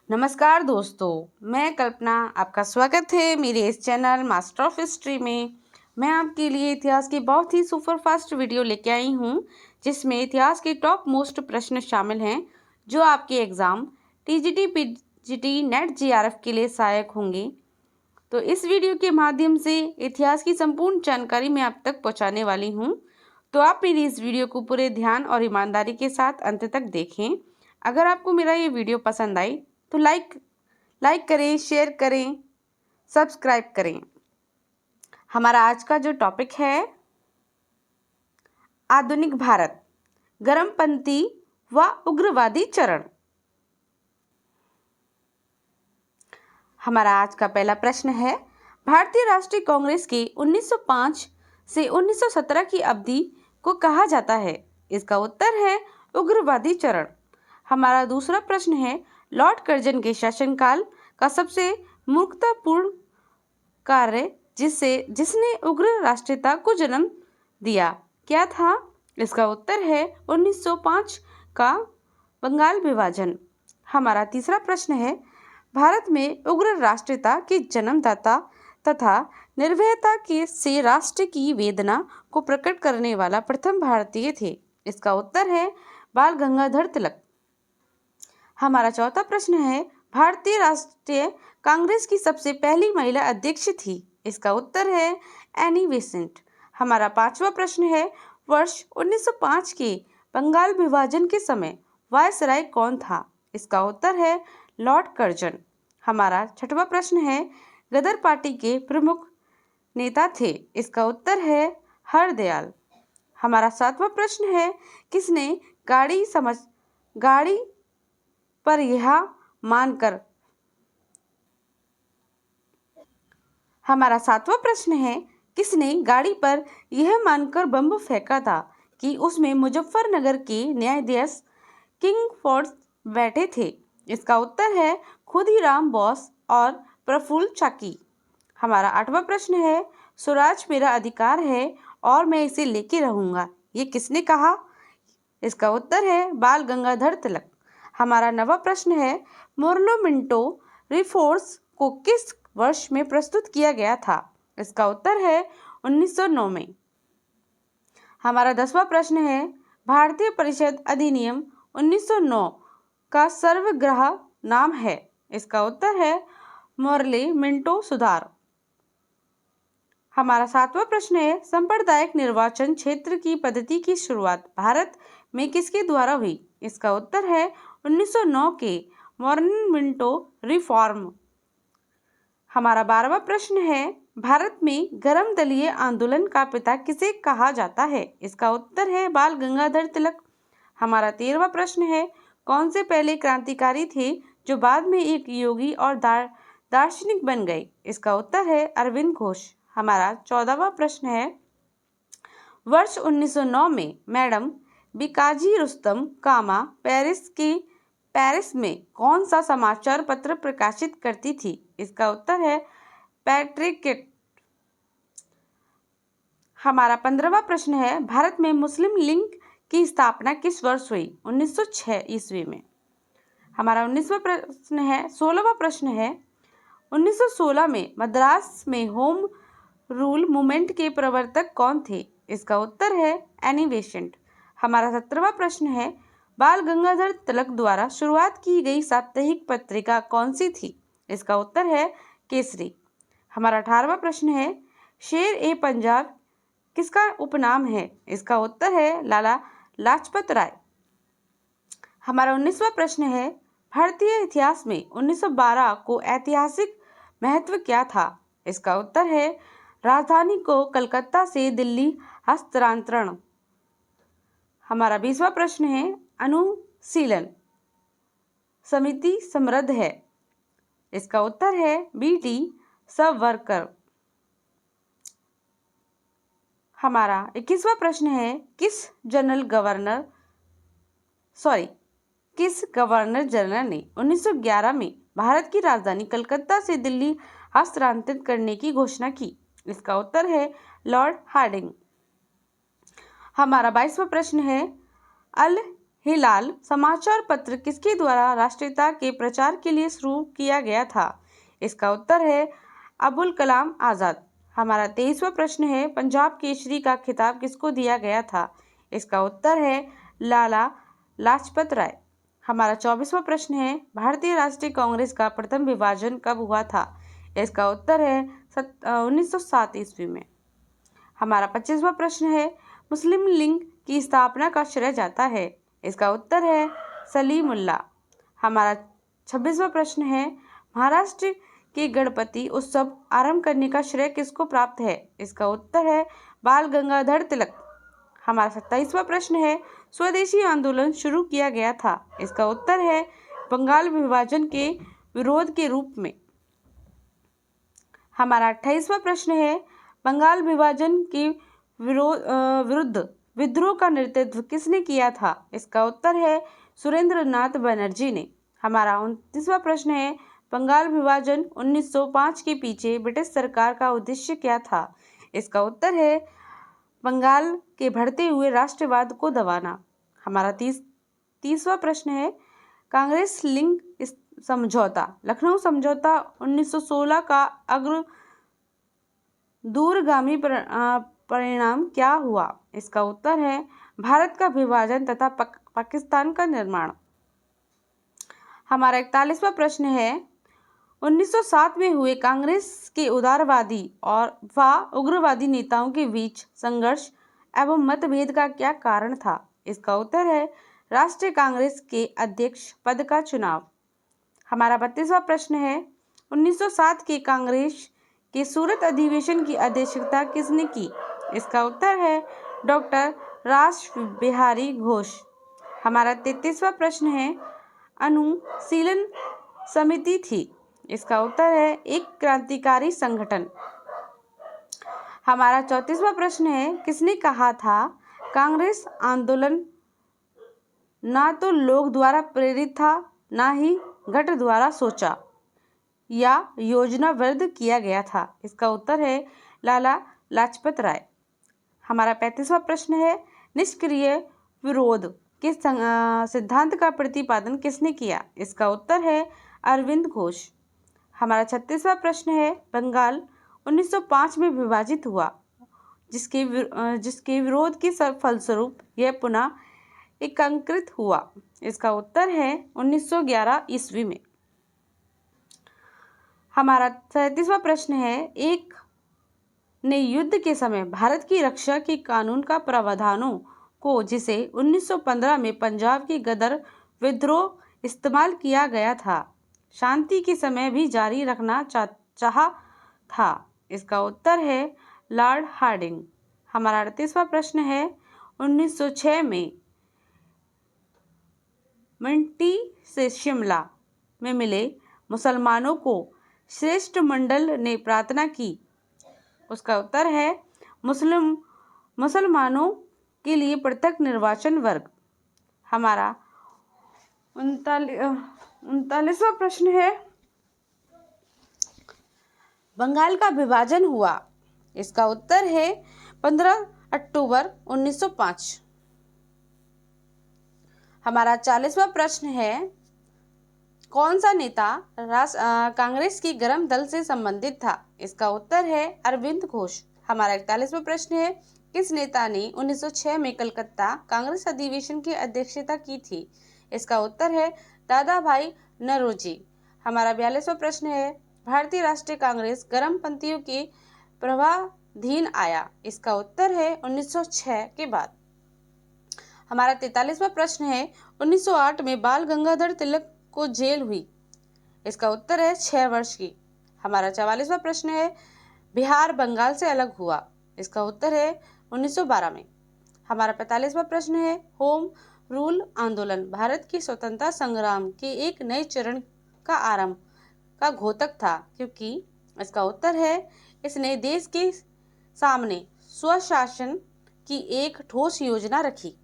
नमस्कार दोस्तों, मैं कल्पना। आपका स्वागत है मेरे इस चैनल मास्टर ऑफ हिस्ट्री में। मैं आपके लिए इतिहास की बहुत ही सुपरफास्ट वीडियो लेके आई हूँ, जिसमें इतिहास के टॉप मोस्ट प्रश्न शामिल हैं जो आपके exam TGT, PGT, net, GRF के लिए सहायक होंगे। तो इस वीडियो के माध्यम से इतिहास की संपूर्ण जानकारी मैं आप तक पहुँचाने वाली हूँ। तो आप मेरी इस वीडियो को पूरे ध्यान और ईमानदारी के साथ अंत तक देखें। अगर आपको मेरा ये वीडियो पसंद आई तो लाइक करें, शेयर करें, सब्सक्राइब करें। हमारा आज का जो टॉपिक है आधुनिक भारत, गर्मपंथी व उग्रवादी चरण। हमारा आज का पहला प्रश्न है, भारतीय राष्ट्रीय कांग्रेस के 1905 से 1917 की अवधि को कहा जाता है। इसका उत्तर है उग्रवादी चरण। हमारा दूसरा प्रश्न है, लॉर्ड कर्जन के शासनकाल का सबसे मूर्खतापूर्ण कार्य जिसने उग्र राष्ट्रीयता को जन्म दिया क्या था? इसका उत्तर है 1905 का बंगाल विभाजन। हमारा तीसरा प्रश्न है, भारत में उग्र राष्ट्रीयता के जन्मदाता तथा निर्भयता के से राष्ट्र की वेदना को प्रकट करने वाला प्रथम भारतीय थे। इसका उत्तर है बाल गंगाधर तिलक। हमारा चौथा प्रश्न है, भारतीय राष्ट्रीय कांग्रेस की सबसे पहली महिला अध्यक्ष थी। इसका उत्तर है एनी बेसेंट। हमारा पांचवा प्रश्न है, वर्ष 1905 के बंगाल विभाजन के समय वायसराय कौन था? इसका उत्तर है लॉर्ड कर्जन। हमारा छठवां प्रश्न है, गदर पार्टी के प्रमुख नेता थे। इसका उत्तर है हरदयाल। हमारा सातवां प्रश्न है, किसने गाड़ी पर यह मानकर हमारा सातवां प्रश्न है, किसने गाड़ी पर यह मानकर बम फेंका था कि उसमें मुजफ्फरनगर के न्यायाधीश किंगफोर्ड बैठे थे? इसका उत्तर है खुदीराम बोस और प्रफुल्ल चाकी। हमारा आठवां प्रश्न है, स्वराज मेरा अधिकार है और मैं इसे लेके रहूंगा, ये किसने कहा? इसका उत्तर है बाल गंगाधर तिलक। हमारा नवा प्रश्न है, मोरलो मिंटो रिफोर्स को किस वर्ष में प्रस्तुत किया गया था? इसका उत्तर है 1909 में। हमारा 10वां प्रश्न है, भारतीय परिषद अधिनियम 1909 का सर्वग्राह नाम है। इसका उत्तर है मोरले मिंटो सुधार। हमारा 7वां प्रश्न है, सांप्रदायिक निर्वाचन क्षेत्र की पद्धति की शुरुआत भारत में किसके द्वारा हुई? इसका उत्तर है 1909 के मॉर्निंग मिंटो रिफॉर्म। हमारा 12वां प्रश्न है, भारत में गर्म दलीय आंदोलन का पिता किसे कहा जाता है? इसका उत्तर है बाल गंगाधर तिलक। हमारा 13वां प्रश्न है, कौन से पहले क्रांतिकारी थे जो बाद में एक योगी और दार्शनिक बन गए? इसका उत्तर है अरविंद घोष। हमारा 14वां प्रश्न है, वर्ष 1909 में मैडम बिकाजी रुस्तम कामा पेरिस में कौन सा समाचार पत्र प्रकाशित करती थी? इसका उत्तर है पैट्रिकेट। हमारा 15वां प्रश्न है, भारत में मुस्लिम लीग की स्थापना किस वर्ष हुई? 1906 ईस्वी में। हमारा 16वां प्रश्न है, 1916 में मद्रास में होम रूल मूवमेंट के प्रवर्तक कौन थे? इसका उत्तर है एनी बेसेंट। हमारा 17वां प्रश्न है, बाल गंगाधर तिलक द्वारा शुरुआत की गई साप्ताहिक पत्रिका कौन सी थी? इसका उत्तर है केसरी। हमारा 18वां प्रश्न है, शेर ए पंजाब किसका उपनाम है? इसका उत्तर है लाला लाजपत राय। हमारा 19वां प्रश्न है, भारतीय इतिहास में 1912 को ऐतिहासिक महत्व क्या था? इसका उत्तर है राजधानी को कलकत्ता से दिल्ली हस्तांतरण। हमारा 20वां प्रश्न है, अनुशीलन समिति समृद्ध है। इसका उत्तर है बीटी सावरकर। हमारा 21वां प्रश्न है, किस गवर्नर जनरल ने 1911 में भारत की राजधानी कलकत्ता से दिल्ली हस्तांतरित करने की घोषणा की? इसका उत्तर है लॉर्ड हार्डिंग। हमारा 22वां प्रश्न है, अल हिलाल समाचार पत्र किसके द्वारा राष्ट्रीयता के प्रचार के लिए शुरू किया गया था? इसका उत्तर है अबुल कलाम आज़ाद। हमारा 23वां प्रश्न है पंजाब केसरी का खिताब किसको दिया गया था? इसका उत्तर है लाला लाजपत राय। हमारा 24वां प्रश्न है भारतीय राष्ट्रीय कांग्रेस का प्रथम विभाजन कब हुआ था? इसका उत्तर है 1907 ईस्वी में। हमारा 25वां प्रश्न है मुस्लिम लीग की स्थापना का श्रेय जाता है? इसका उत्तर है सलीमुल्लाह। हमारा 26वां प्रश्न है महाराष्ट्र के गणपति उत्सव आरंभ करने का श्रेय किसको प्राप्त है? इसका उत्तर है बाल गंगाधर तिलक। हमारा 27वां प्रश्न है स्वदेशी आंदोलन शुरू किया गया था? इसका उत्तर है बंगाल विभाजन के विरोध के रूप में। हमारा 28वां प्रश्न है बंगाल विभाजन के विरुद्ध विद्रोह का नेतृत्व किसने किया था? इसका उत्तर है सुरेंद्र नाथ बनर्जी ने। हमारा 29वां प्रश्न है बंगाल विभाजन 1905 के पीछे ब्रिटिश सरकार का उद्देश्य क्या था? इसका उत्तर है बंगाल के बढ़ते हुए राष्ट्रवाद को दबाना। हमारा 30वां प्रश्न है कांग्रेस लीग समझौता लखनऊ समझौता 1916 का अग्र दूरगामी परिणाम क्या हुआ? इसका उत्तर है भारत का विभाजन तथा पाकिस्तान का निर्माण। हमारा 41वां प्रश्न है 1907 में हुए कांग्रेस के उदारवादी और व उग्रवादी नेताओं के बीच संघर्ष एवं मतभेद का क्या कारण था? इसका उत्तर है राष्ट्रीय कांग्रेस के अध्यक्ष पद का चुनाव। हमारा 32वां प्रश्न है 1907 के कांग्रेस के सूरत अधिवेशन की अध्यक्षता किसने की? इसका उत्तर है डॉक्टर रास बिहारी घोष। हमारा 33वां प्रश्न है अनुशीलन समिति थी? इसका उत्तर है एक क्रांतिकारी संगठन। हमारा 34वां प्रश्न है किसने कहा था कांग्रेस आंदोलन ना तो लोग द्वारा प्रेरित था ना ही गठ द्वारा सोचा या योजनाबद्ध किया गया था? इसका उत्तर है लाला लाजपत राय। हमारा 35वां प्रश्न है निष्क्रिय विरोध के सिद्धांत का प्रतिपादन किसने किया? इसका उत्तर है अरविंद घोष। हमारा 36वां प्रश्न है बंगाल 1905 में विभाजित हुआ जिसके विरोध के फलस्वरूप यह पुनः एकीकृत हुआ? इसका उत्तर है 1911 ईस्वी में। हमारा 37वां प्रश्न है एक ने युद्ध के समय भारत की रक्षा के कानून का प्रावधानों को जिसे 1915 में पंजाब के गदर विद्रोह इस्तेमाल किया गया था शांति के समय भी जारी रखना चाहा था? इसका उत्तर है लॉर्ड हार्डिंग। हमारा 38वां प्रश्न है 1906 में मंडी से शिमला में मिले मुसलमानों को श्रेष्ठ मंडल ने प्रार्थना की? उसका उत्तर है मुसलमानों के लिए पृथक निर्वाचन वर्ग। हमारा 39वां प्रश्न है बंगाल का विभाजन हुआ? इसका उत्तर है 15 अक्टूबर 1905। हमारा 40वां प्रश्न है कौन सा नेता कांग्रेस की गर्म दल से संबंधित था? इसका उत्तर है अरविंद घोष। हमारा 41वां प्रश्न है किस नेता ने 1906 में कलकत्ता कांग्रेस अधिवेशन की अध्यक्षता की थी? इसका उत्तर है दादा भाई नौरोजी। हमारा 42वां प्रश्न है भारतीय राष्ट्रीय कांग्रेस गर्मपंथियों के प्रभावाधीन आया? इसका उत्तर है 1906 के बाद। हमारा 43वां प्रश्न है 1908 में बाल गंगाधर तिलक को जेल हुई? इसका उत्तर है 6 वर्ष की। हमारा 44वां प्रश्न है बिहार बंगाल से अलग हुआ? इसका उत्तर है 1912 में। हमारा 45वां प्रश्न है होम रूल आंदोलन भारत की स्वतंत्रता संग्राम के एक नए चरण का आरंभ का घोतक था क्योंकि? इसका उत्तर है इसने देश के सामने स्वशासन की एक ठोस योजना रखी।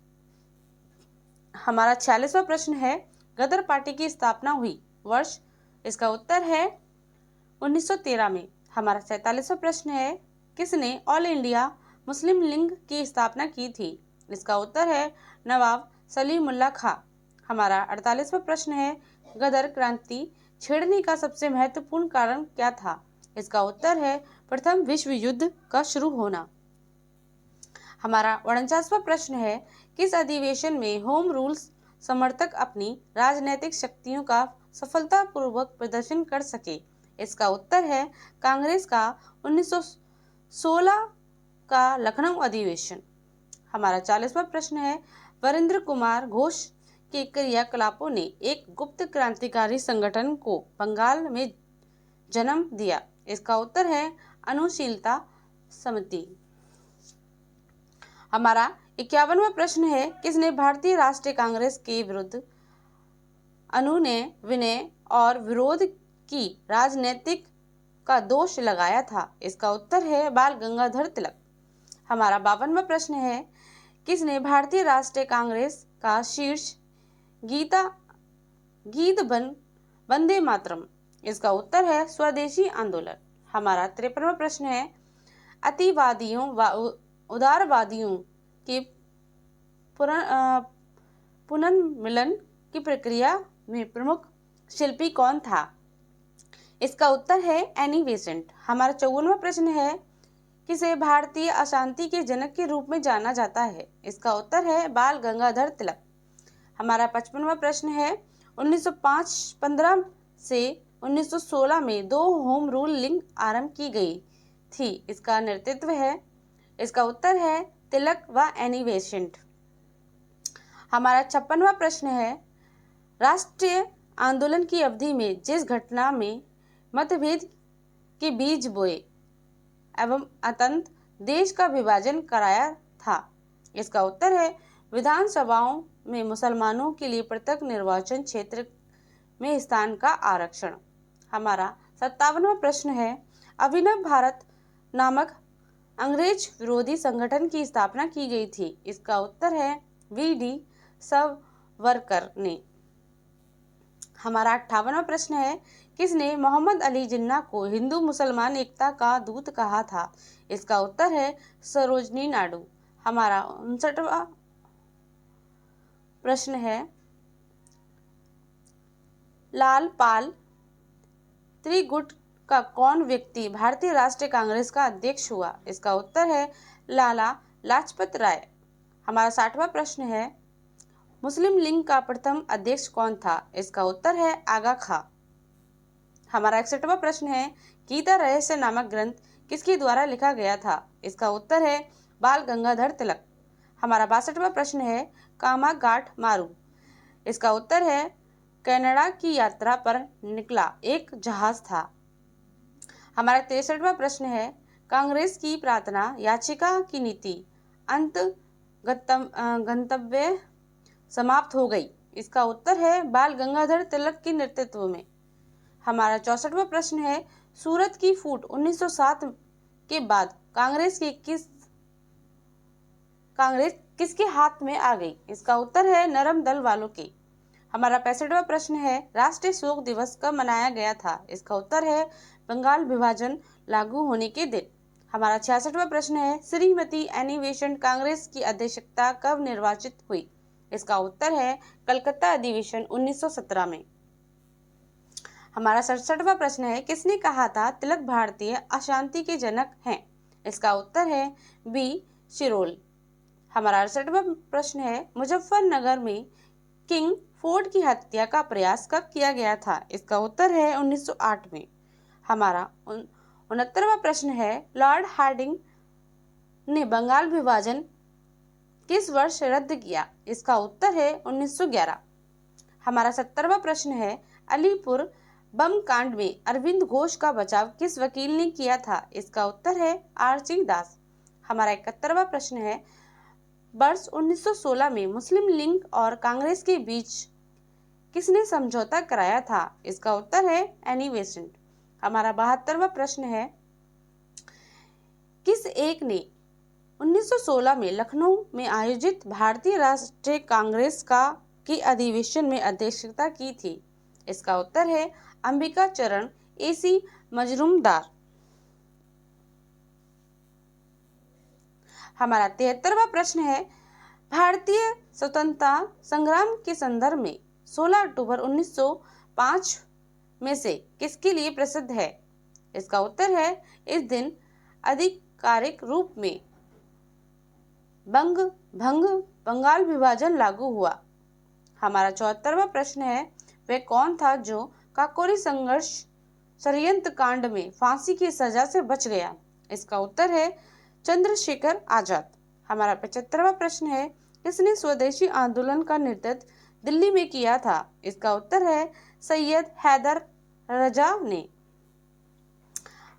हमारा 46वां प्रश्न है गदर पार्टी की स्थापना हुई वर्ष? इसका उत्तर है 1913 में। हमारा 47वां प्रश्न है किसने ऑल इंडिया मुस्लिम लीग की स्थापना की थी? इसका उत्तर है नवाब सलीमुल्लाह खां। हमारा 48वां प्रश्न है, गदर क्रांति छेड़ने का सबसे महत्वपूर्ण कारण क्या था? इसका उत्तर है प्रथम विश्व युद्ध का शुरू होना। हमारा 49वां प्रश्न है, किस अधिवेशन में होम रूल्स समर्थक अपनी राजनीतिक शक्तियों का सफलतापूर्वक प्रदर्शन कर सके? इसका उत्तर है कांग्रेस का 1916 का लखनऊ अधिवेशन। हमारा 40वां प्रश्न है, वीरेंद्र कुमार घोष के क्रियाकलापों ने एक गुप्त क्रांतिकारी संगठन को बंगाल में जन्म दिया। इसका उत्तर है अनुशीलता समिति। हमारा 51वां प्रश्न है, किसने भारतीय राष्ट्रीय कांग्रेस के विरुद्ध अनुनय विनय और विरोध की राजनीतिक का दोष लगाया था? इसका उत्तर है बाल गंगाधर तिलक। हमारा 52वां प्रश्न है, किसने भारतीय राष्ट्रीय कांग्रेस का शीर्ष गीत वंदे मातरम? इसका उत्तर है स्वदेशी आंदोलन। हमारा 53वां प्रश्न है, अतिवादियों व उदारवादियों के पुनर्मिलन की प्रक्रिया में प्रमुख शिल्पी कौन था? इसका उत्तर है एनी बेसेंट। हमारा 54वां प्रश्न है, किसे भारतीय अशांति के जनक के रूप में जाना जाता है? इसका उत्तर है बाल गंगाधर तिलक। हमारा 55वां प्रश्न है, 1915 से 1916 में 2 होम रूल लीग आरंभ की गई थी। इसका नेतृत्व है, इसका उत्तर है तिलक व एनी बेसेंट। हमारा 56वां प्रश्न है, राष्ट्रीय आंदोलन की अवधि में जिस घटना में मतभेद के बीज बोए एवं अत्यंत देश का विभाजन कराया था? इसका उत्तर है विधानसभाओं में मुसलमानों के लिए पृथक निर्वाचन क्षेत्र में स्थान का आरक्षण। हमारा 57वां प्रश्न है, अभिनव भारत नामक अंग्रेज विरोधी संगठन की स्थापना की गई थी। इसका उत्तर है वी.डी. सावरकर ने। हमारा 58वां प्रश्न है, किसने मोहम्मद अली जिन्ना को हिंदू मुसलमान एकता का दूत कहा था? इसका उत्तर है सरोजनी नायडू। हमारा 59वां प्रश्न है, लाल पाल त्रिगुट का कौन व्यक्ति भारतीय राष्ट्रीय कांग्रेस का अध्यक्ष हुआ? इसका उत्तर है लाला लाजपत राय। हमारा 60वां प्रश्न है, मुस्लिम लीग का प्रथम अध्यक्ष कौन था? इसका उत्तर है आगा खां। हमारा 61वां प्रश्न है, गीता रहस्य नामक ग्रंथ किसके द्वारा लिखा गया था? इसका उत्तर है बाल गंगाधर तिलक। हमारा 62वां प्रश्न है, कामाघाट मारू। इसका उत्तर है कनाडा की यात्रा पर निकला एक जहाज था। हमारा 63वां प्रश्न है, कांग्रेस की प्रार्थना याचिका की नीति अंत गंतव्य समाप्त हो गई। इसका उत्तर है बाल गंगाधर तिलक के नेतृत्व में। हमारा 64वां प्रश्न है, सूरत की फूट 1907 के बाद कांग्रेस किसके हाथ में आ गई? इसका उत्तर है नरम दल वालों के। हमारा 65वां प्रश्न है, राष्ट्रीय शोक दिवस कब मनाया गया था? इसका उत्तर है बंगाल विभाजन लागू होने के दिन। हमारा 66वां प्रश्न है, श्रीमती एनी बेसेंट कांग्रेस की अध्यक्षता कब निर्वाचित हुई? इसका उत्तर है कलकत्ता अधिवेशन 1917 में। हमारा 67वां प्रश्न है, किसने कहा था तिलक भारतीय अशांति के जनक हैं? इसका उत्तर है बी शिरोल। हमारा 68वां प्रश्न है, मुजफ्फरनगर में किंग फोर्ड की हत्या का प्रयास कब किया गया था? इसका उत्तर है 1908 में। हमारा 69वां प्रश्न है, लॉर्ड हार्डिंग ने बंगाल विभाजन किस वर्ष रद्द किया? इसका उत्तर है 1911। हमारा 70वां प्रश्न है, अलीपुर बम कांड में अरविंद घोष का बचाव किस वकील ने किया था? इसका उत्तर है आर.सी. दास। हमारा 71वां प्रश्न है, वर्ष 1916 में मुस्लिम लीग और कांग्रेस के बीच किसने समझौता कराया था? इसका उत्तर है एनी बेसेंट। हमारा 72वां प्रश्न है, किस एक ने 1916 में लखनऊ में आयोजित भारतीय राष्ट्रीय कांग्रेस के अधिवेशन में अध्यक्षता की थी? इसका उत्तर है अंबिका चरण ए.सी. मजरूमदार। हमारा 73वां प्रश्न है, भारतीय स्वतंत्रता संग्राम के संदर्भ में 16 अक्टूबर 1905 में से किसके लिए प्रसिद्ध है? इसका उत्तर है इस दिन आधिकारिक रूप में बंगाल विभाजन लागू हुआ। हमारा 74वां प्रश्न है वह कौन था जो काकोरी संघर्ष षड्यंत्र कांड में फांसी की सजा से बच गया? इसका उत्तर है चंद्रशेखर आजाद। हमारा 75वां प्रश्न है किसने स्वदेशी आंदोलन का नेतृत्व दिल्ली में किया था? इसका उत्तर है सैयद हैदर रजा ने।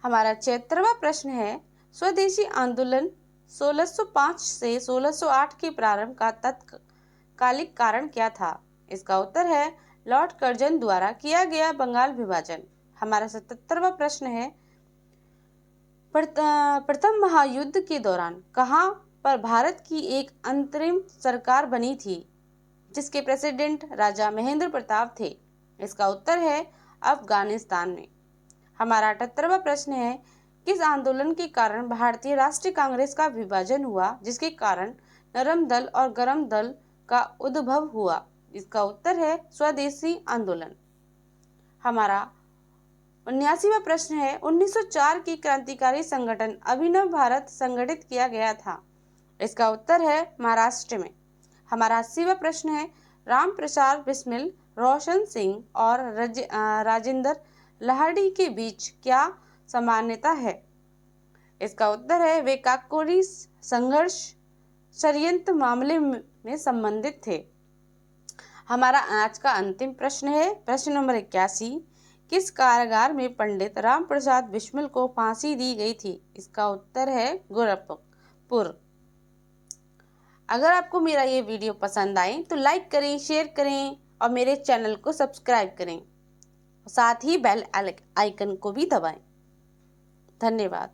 हमारा 76वां प्रश्न है स्वदेशी आंदोलन 1605 से 1608 के प्रारंभ का तत्कालिक कारण क्या था? इसका उत्तर है लॉर्ड कर्जन द्वारा किया गया बंगाल विभाजन। हमारा 77वां प्रश्न है प्रथम महायुद्ध के दौरान कहां पर भारत की एक अंतरिम सरकार बनी थी जिसके प्रेसिडेंट राजा महेंद्र प्रताप थे? इसका उत्तर है अफगानिस्तान में। हमारा 78वां प्रश्न है किस आंदोलन के कारण भारतीय राष्ट्रीय कांग्रेस का विभाजन हुआ जिसके कारण नरम दल और गरम दल का उद्भव हुआ? इसका उत्तर है स्वदेशी आंदोलन। हमारा 79वां प्रश्न है 1904 की क्रांतिकारी संगठन अभिनव भारत संगठित किया गया था? इसका उत्तर है महाराष्ट्र में। हमारा 80वां प्रश्न है राम प्रसाद बिस्मिल, रोशन सिंह और राजेंद्र लाहिड़ी के बीच क्या समानता है? इसका उत्तर है वे काकोरी संघर्ष षड्यंत्र मामले में संबंधित थे। हमारा आज का अंतिम प्रश्न है प्रश्न नंबर 81 किस कारागार में पंडित राम प्रसाद बिस्मिल को फांसी दी गई थी? इसका उत्तर है गोरखपुर। अगर आपको मेरा ये वीडियो पसंद आए तो लाइक करें, शेयर करें और मेरे चैनल को सब्सक्राइब करें। साथ ही बेल आइकन को भी दबाएं। धन्यवाद।